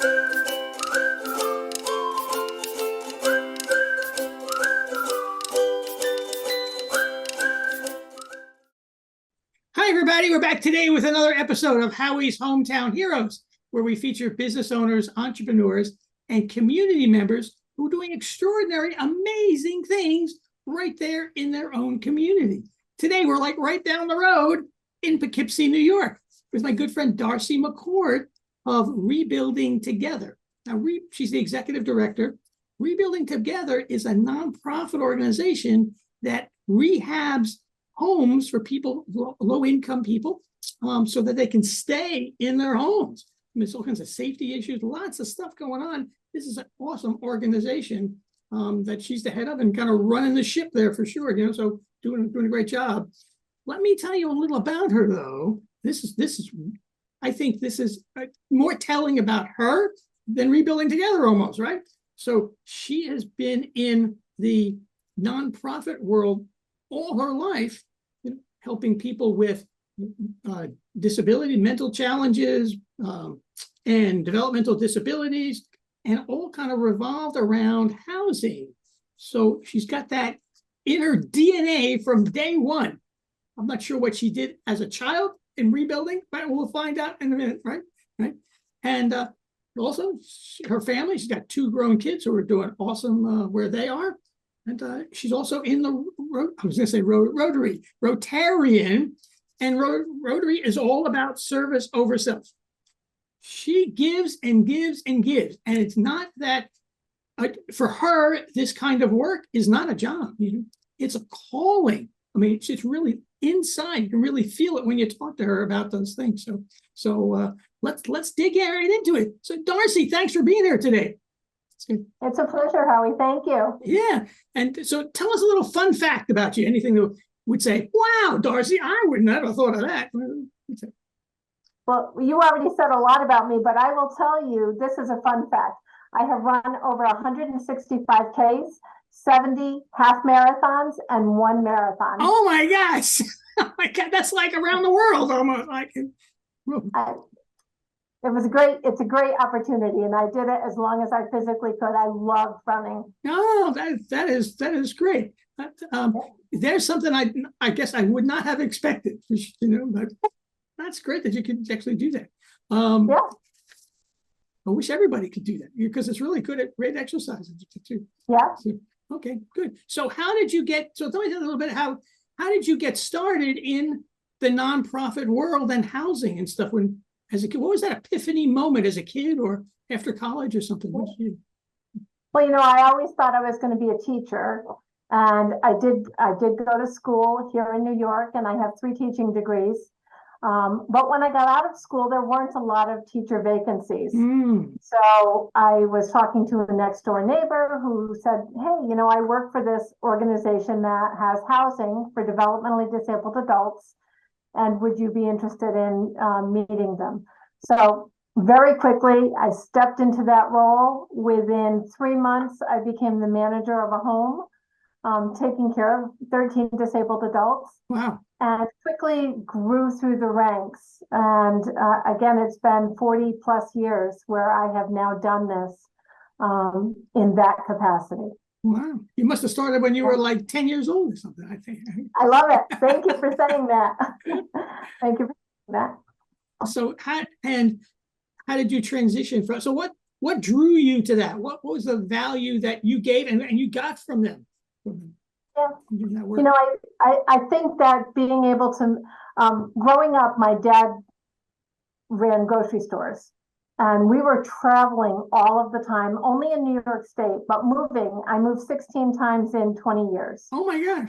Hi, everybody. We're back today with another episode of Howie's Hometown Heroes, where we feature business owners, entrepreneurs, and community members who are doing extraordinary, amazing things right there in their own community. Today, we're like right down the road in Poughkeepsie, New York, with my good friend Darcy McCourt of Rebuilding Together. Now, she's the executive director. Rebuilding Together is a nonprofit organization that rehabs homes for people, low-income people, so that they can stay in their homes. There's all kinds of safety issues, lots of stuff going on. This is an awesome organization that she's the head of and kind of running the ship there for sure. So doing a great job. Let me tell you a little about her, though. I think this is more telling about her than Rebuilding Together, almost, right? So she has been in the nonprofit world all her life, helping people with disability, mental challenges, and developmental disabilities, and all kind of revolved around housing. So she's got that in her DNA from day one. I'm not sure what she did as a child in rebuilding, but we'll find out in a minute, right? And also, her family, she's got 2 grown kids who are doing awesome where they are. And she's also in the, Rotarian, and Rotary is all about service over self. She gives and gives and gives. And it's not that, for her, this kind of work is not a job. It's a calling. I mean, it's really inside. You can really feel it when you talk to her about those things. So let's dig right into it. So Darcy, thanks for being here today. It's a pleasure, Howie. Thank you. Yeah. And so tell us a little fun fact about you. Anything that would say, wow, Darcy, I would never have thought of that. Well, you already said a lot about me, but I will tell you, this is a fun fact. I have run over 165 Ks, 70 half marathons, and 1 marathon. Oh my gosh. Oh my God. That's like around the world almost. It's a great opportunity, and I did it as long as I physically could. I loved running. Oh, that is great. There's something I guess I would not have expected, but that's great that you could actually do that. Yeah. I wish everybody could do that because it's really great exercise too. Yeah. So, okay, good. So tell me a little bit, how did you get started in the nonprofit world and housing and stuff as a kid? What was that epiphany moment as a kid or after college or something? Well, I always thought I was going to be a teacher, and I did go to school here in New York, and I have 3 teaching degrees. But when I got out of school, there weren't a lot of teacher vacancies. So I was talking to a next door neighbor who said, hey, I work for this organization that has housing for developmentally disabled adults. And would you be interested in meeting them? So very quickly, I stepped into that role. Within 3 months, I became the manager of a home, taking care of 13 disabled adults. Wow. And quickly grew through the ranks. And again, it's been 40 plus years where I have now done this in that capacity. Wow. You must have started when you were like 10 years old or something, I think. I love it. Thank you for saying that. Thank you for saying that. So how did you transition from, so what drew you to that? What was the value that you gave and you got from them? Yeah. I think that being able to, growing up, my dad ran grocery stores. And we were traveling all of the time, only in New York State, but moving. I moved 16 times in 20 years. Oh my God.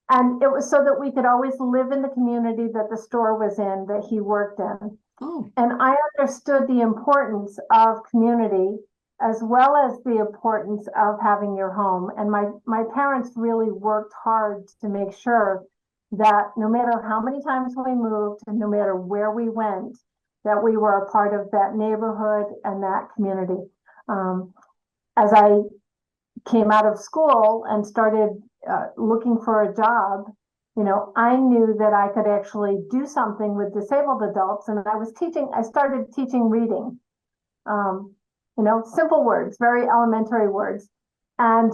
And it was so that we could always live in the community that the store was in, that he worked in. Oh. And I understood the importance of community as well as the importance of having your home. And my parents really worked hard to make sure that no matter how many times we moved and no matter where we went, that we were a part of that neighborhood and that community. As I came out of school and started looking for a job, I knew that I could actually do something with disabled adults. And I started teaching reading. Simple words, very elementary words. And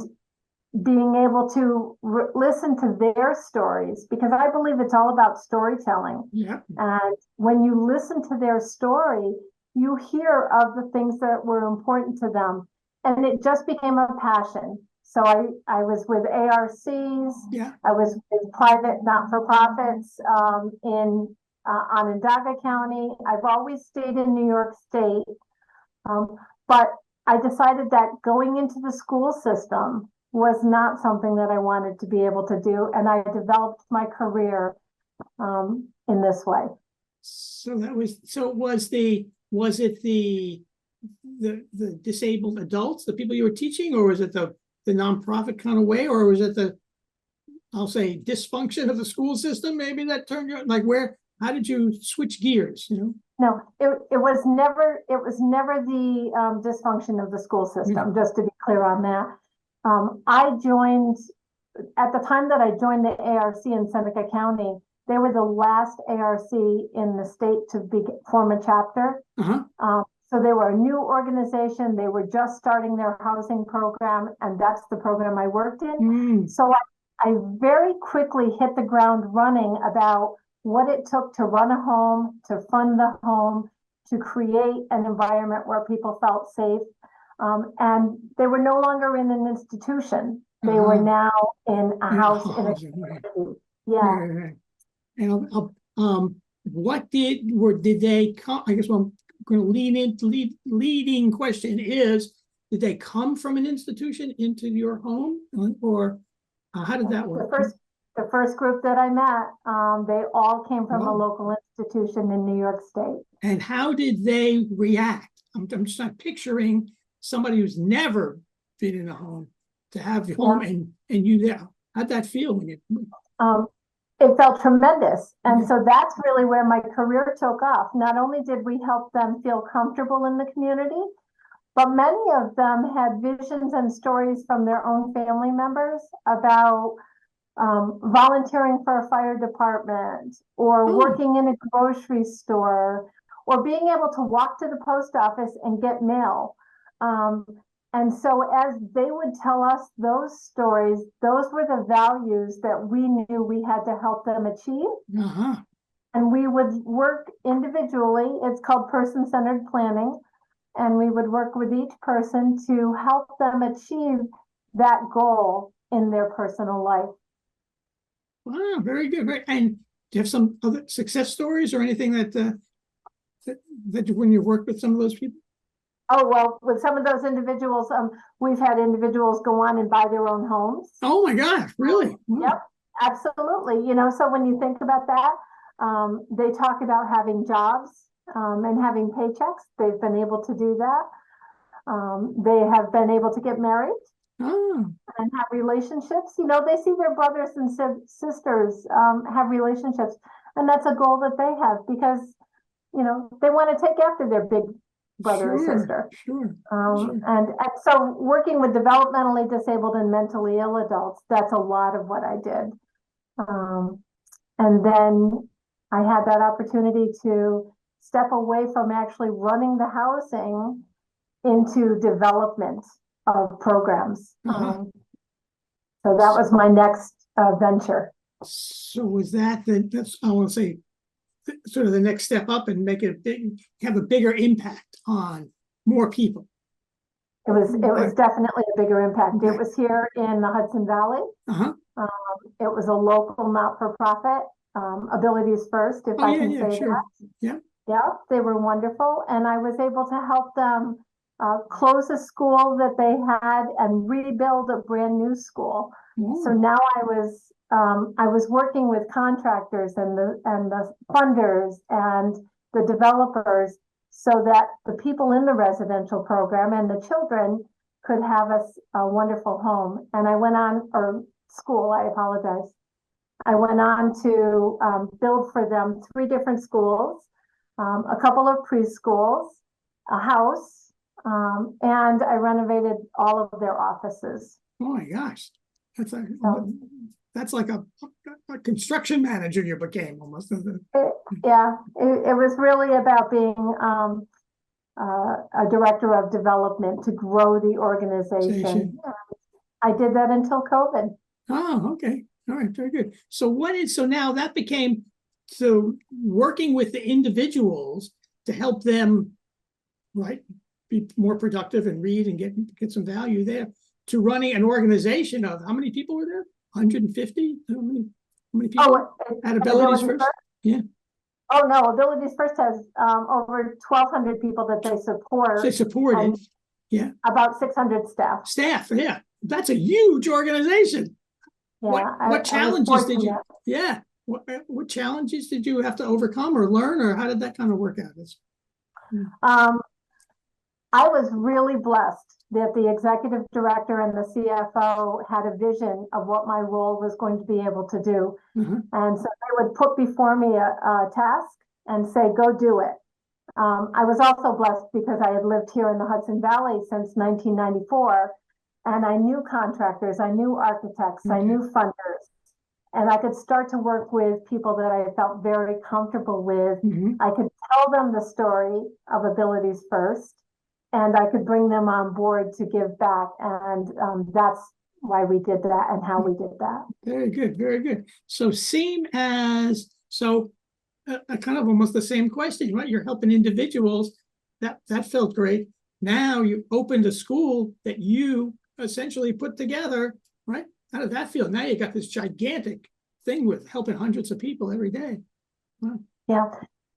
being able to listen to their stories, because I believe it's all about storytelling. Yeah. And when you listen to their story, you hear of the things that were important to them. And it just became a passion. So I was with ARCs. Yeah. I was with private not-for-profits in Onondaga County. I've always stayed in New York State. But I decided that going into the school system was not something that I wanted to be able to do. And I developed my career in this way. So was it the disabled adults, the people you were teaching, or was it the nonprofit kind of way, or was it I'll say dysfunction of the school system maybe that turned you, like, how did you switch gears, No, it was never the dysfunction of the school system, just to be clear on that. I joined at the time that I joined the ARC in Seneca County. They were the last ARC in the state to form a chapter. So they were a new organization. They were just starting their housing program, and that's the program I worked in. So I very quickly hit the ground running about what it took to run a home, to fund the home, to create an environment where people felt safe. And they were no longer in an institution. They were now in a house in a community. Yeah. And what did they come? I guess what I'm going to lean into leading question is, did they come from an institution into your home, or how did that work? The first group that I met, they all came from a local institution in New York State. And how did they react? I'm just not picturing somebody who's never been in a home to have your home and you there. How'd that feel when you? It felt tremendous. And so that's really where my career took off. Not only did we help them feel comfortable in the community, but many of them had visions and stories from their own family members about volunteering for a fire department, or working in a grocery store, or being able to walk to the post office and get mail. And so as they would tell us those stories, those were the values that we knew we had to help them achieve. And we would work individually. It's called person-centered planning. And we would work with each person to help them achieve that goal in their personal life. Wow, very good. And do you have some other success stories or anything that when you worked with some of those people? Oh, well, with some of those individuals, we've had individuals go on and buy their own homes. Oh my gosh, really? Wow. Yep, absolutely. So when you think about that, they talk about having jobs and having paychecks. They've been able to do that. They have been able to get married and have relationships. They see their brothers and sisters have relationships, and that's a goal that they have, because they want to take after their big brother or sister. And so working with developmentally disabled and mentally ill adults, that's a lot of what I did. And then I had that opportunity to step away from actually running the housing into development of programs. So that was my next venture. So was that's I want to say sort of the next step up and make it have a bigger impact on more people? It was definitely a bigger impact. It was here in the Hudson Valley. It was a local not-for-profit, Abilities First, if I can say that. Yeah, they were wonderful, and I was able to help them close a school that they had and rebuild a brand new school. So now I was working with contractors and the funders and the developers, so that the people in the residential program and the children could have a wonderful home. And I went on, or school, I apologize. I went on to build for them 3 different schools, a couple of preschools, a house, and I renovated all of their offices. Oh my gosh. That's like a construction manager you became almost. It was really about being a director of development to grow the organization. I did that until COVID. Oh, okay. All right, very good. So now that became, so working with the individuals to help them, right, be more productive and read and get some value there, to running an organization of, how many people were there? 150? How many people at Abilities First? Yeah. Oh, no, Abilities First has over 1,200 people that they support. They supported, yeah. About 600 staff. Staff, yeah. That's a huge organization. Yeah. What challenges did you? Yeah. What challenges did you have to overcome or learn, or how did that kind of work out? I was really blessed that the executive director and the CFO had a vision of what my role was going to be able to do. And so they would put before me a task and say, go do it. I was also blessed because I had lived here in the Hudson Valley since 1994, and I knew contractors, I knew architects, I knew funders, and I could start to work with people that I felt very comfortable with. I could tell them the story of Abilities First, and I could bring them on board to give back. And that's why we did that and how we did that. Very good, very good. So kind of almost the same question, right? You're helping individuals. That felt great. Now you opened a school that you essentially put together, right? How did that feel? Now you got this gigantic thing with helping hundreds of people every day. Wow. Yeah,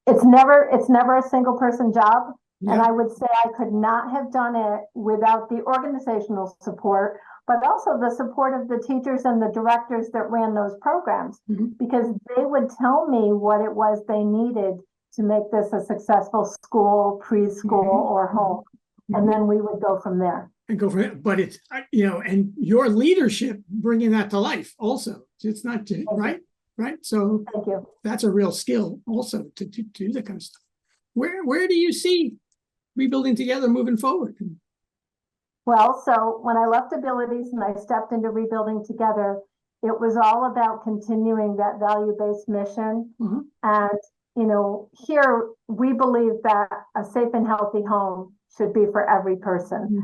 it's never a single person job. And I would say I could not have done it without the organizational support, but also the support of the teachers and the directors that ran those programs, because they would tell me what it was they needed to make this a successful school, preschool, or home. And then we would go from there. But it's, and your leadership bringing that to life also. It's not just, right? So thank you. That's a real skill also to do that kind of stuff. Where do you see Rebuilding Together moving forward? Well, so when I left Abilities and I stepped into Rebuilding Together, it was all about continuing that value-based mission. And, here we believe that a safe and healthy home should be for every person.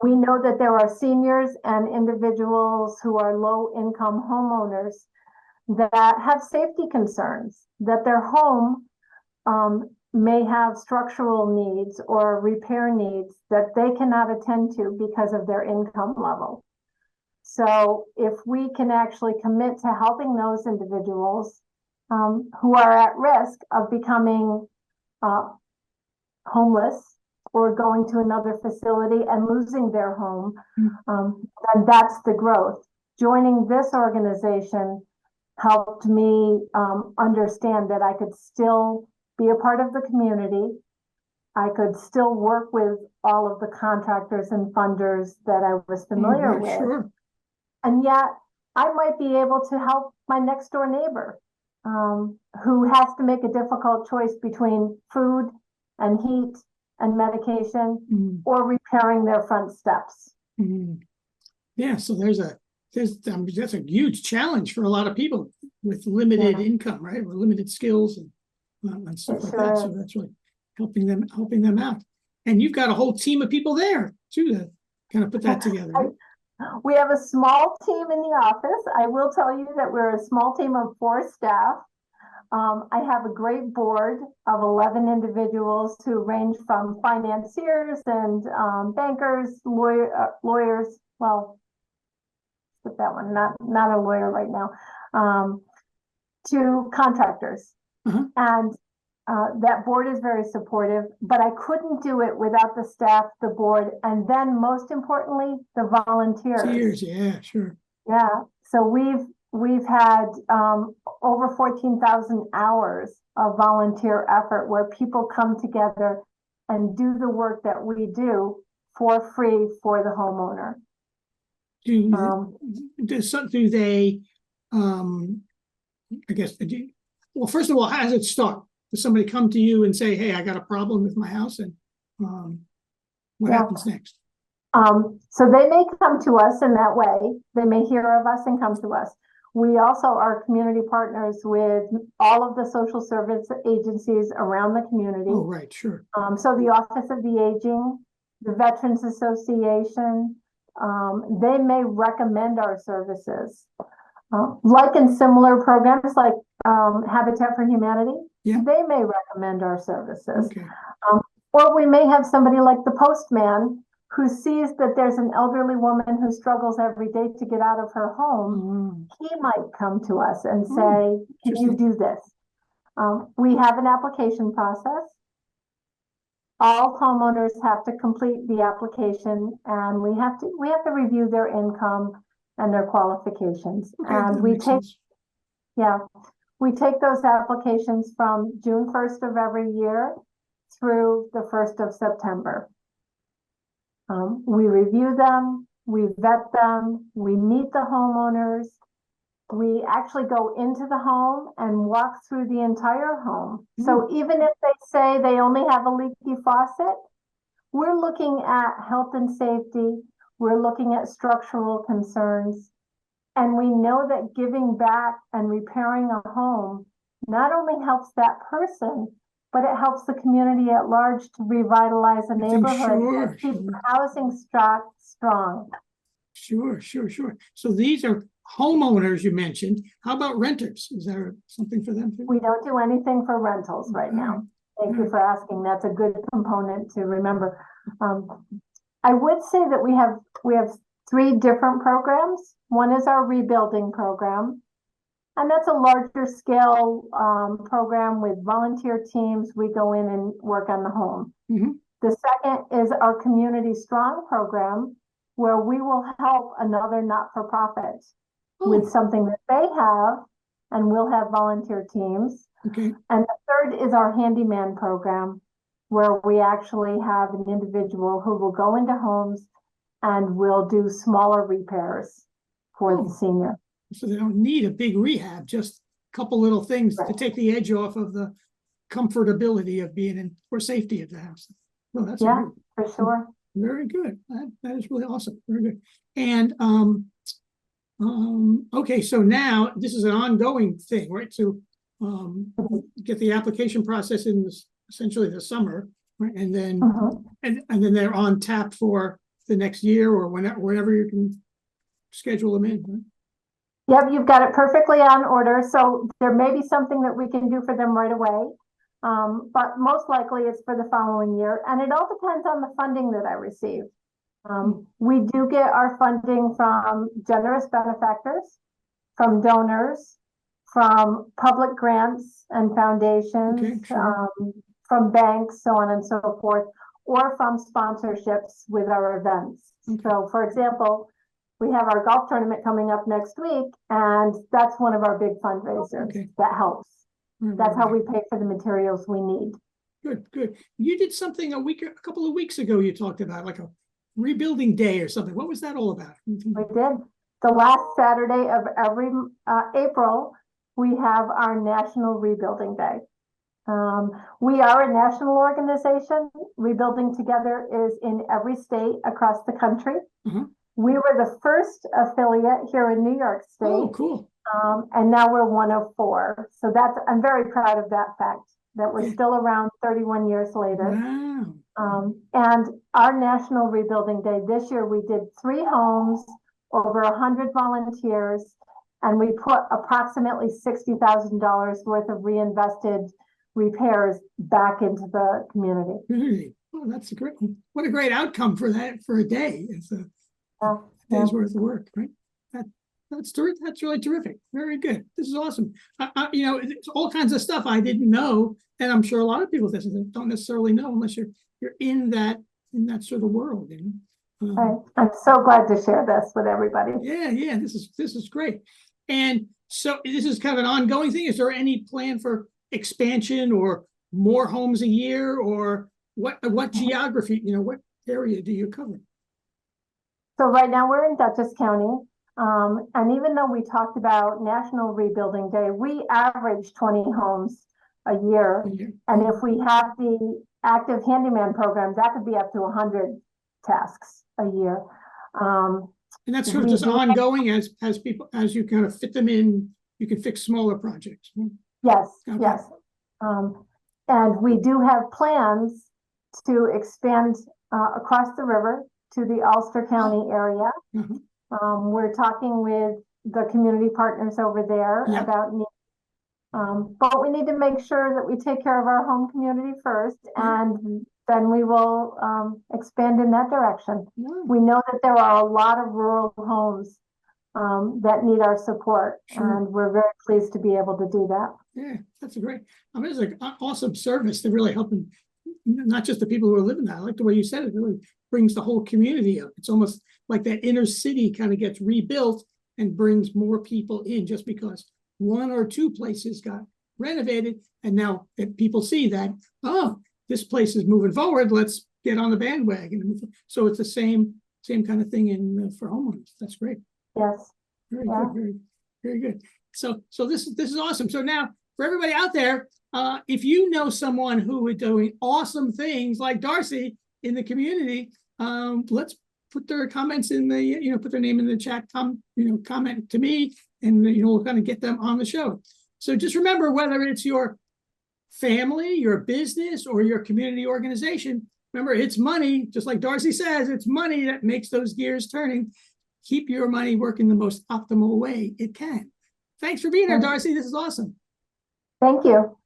We know that there are seniors and individuals who are low-income homeowners that have safety concerns, that their home may have structural needs or repair needs that they cannot attend to because of their income level. So if we can actually commit to helping those individuals who are at risk of becoming homeless or going to another facility and losing their home, then that's the growth. Joining this organization helped me understand that I could still be a part of the community. I could still work with all of the contractors and funders that I was familiar with. Sure. And yet I might be able to help my next door neighbor who has to make a difficult choice between food and heat and medication or repairing their front steps. Yeah, so that's a huge challenge for a lot of people with limited income, right? Or limited skills and stuff like that. So that's really helping them out. And you've got a whole team of people there too to kind of put that together. Right? We have a small team in the office. I will tell you that we're a small team of 4 staff. I have a great board of 11 individuals who range from financiers and bankers, lawyers. Well, put that one, not a lawyer right now, to contractors. And that board is very supportive, but I couldn't do it without the staff, the board, and then most importantly, the volunteers. Yeah, sure. Yeah, so we've had over 14,000 hours of volunteer effort where people come together and do the work that we do for free for the homeowner. Do they, I guess, well, first of all, how does it start? Does somebody come to you and say, hey, I got a problem with my house, and what happens next? So they may come to us in that way. They may hear of us and come to us. We also are community partners with all of the social service agencies around the community. Oh, right, sure. So the Office of the Aging, the Veterans Association, they may recommend our services. Like in similar programs like Habitat for Humanity, Yeah. they may recommend our services. Okay. Or we may have somebody like the postman who sees that there's an elderly woman who struggles every day to get out of her home. He might come to us and say, can you do this? We have an application process. All homeowners have to complete the application, and we have to review their income and their qualifications. Okay, And we take those applications from June 1st of every year through the 1st of September. We review them, we vet them, we meet the homeowners. We actually go into the home and walk through the entire home. So even if they say they only have a leaky faucet, we're looking at health and safety, we're looking at structural concerns, and we know that giving back and repairing a home not only helps that person, but it helps the community at large to revitalize a neighborhood and keep housing stock strong. Sure. So these are homeowners you mentioned. How about renters? Is there something for them too? We don't do anything for rentals right now. Thank you for asking. That's a good component to remember. I would say that we have 3 different programs. One is our rebuilding program, and that's a larger scale program with volunteer teams. We go in and work on the home. The second is our Community Strong program, where we will help another not-for-profit with something that they have, and we'll have volunteer teams. Okay. And the third is our handyman program, where we actually have an individual who will go into homes and will do smaller repairs for the senior. So they don't need a big rehab, just a couple little things to take the edge off of the comfortability of being in, or safety of the house. No, that's for sure. Very good. That is really awesome. Very good. And okay, so now this is an ongoing thing, right? So get the application process in this, essentially the summer, right? And then and then they're on tap for the next year or whenever you can schedule them in. Right? Yep, you've got it perfectly on order. So there may be something that we can do for them right away. But most likely it's for the following year. And it all depends on the funding that I receive. We do get our funding from generous benefactors, from donors, from public grants and foundations, from banks, so on and so forth, or from sponsorships with our events. So, for example, we have our golf tournament coming up next week, and that's one of our big fundraisers that helps. That's how we pay for the materials we need. Good. You did something a couple of weeks ago. You talked about like a rebuilding day or something. What was that all about? We did. The last Saturday of every April, we have our National Rebuilding Day. We are a national organization. Rebuilding Together is in every state across the country. We were the first affiliate here in New York State. Oh, cool. And now we're one of 4. So I'm very proud of that fact, that we're still around 31 years later. Wow. And our National Rebuilding Day this year, we did 3 homes, over 100 volunteers, and we put approximately $60,000 worth of reinvested repairs back into the community. Oh, that's what a great outcome for that, for a day. It's a day's worth of work, right? That's terrific. That's really terrific. Very good. This is awesome. It's all kinds of stuff I didn't know, and I'm sure a lot of people don't necessarily know unless you're in that sort of world. I'm so glad to share this with everybody. Yeah. This is great. And so this is kind of an ongoing thing. Is there any plan for expansion or more homes a year, or what geography? What area do you cover? So right now we're in Dutchess County. And even though we talked about National Rebuilding Day, we average 20 homes a year. And if we have the active handyman program, that could be up to 100 tasks a year. And that's sort of we just do, ongoing as people, as you kind of fit them in, you can fix smaller projects. yes, Okay. yes. And we do have plans to expand across the river to the Ulster County area. Mhm. We're talking with the community partners over there Yeah. about but we need to make sure that we take care of our home community first, and then we will expand in that direction. Yeah. We know that there are a lot of rural homes that need our support, Sure. and we're very pleased to be able to do that. Yeah, that's a great. I mean, it's like awesome service. They're really helping not just the people who are living there. I like the way you said it. It really brings the whole community up. It's almost like that inner city kind of gets rebuilt and brings more people in just because one or two places got renovated, and now that people see that, oh, this place is moving forward, let's get on the bandwagon. So it's the same kind of thing in for homeowners. That's great. Yes. Very Yeah. good. Very good. So this is awesome. So now for everybody out there, if you know someone who is doing awesome things like Darcy in the community, let's put their comments in the, put their name in the chat, comment to me, and we'll kind of get them on the show. So just remember, whether it's your family, your business, or your community organization, remember, it's money, just like Darcy says, it's money that makes those gears turning. Keep your money working the most optimal way it can. Thanks for being here, Darcy. This is awesome. Thank you.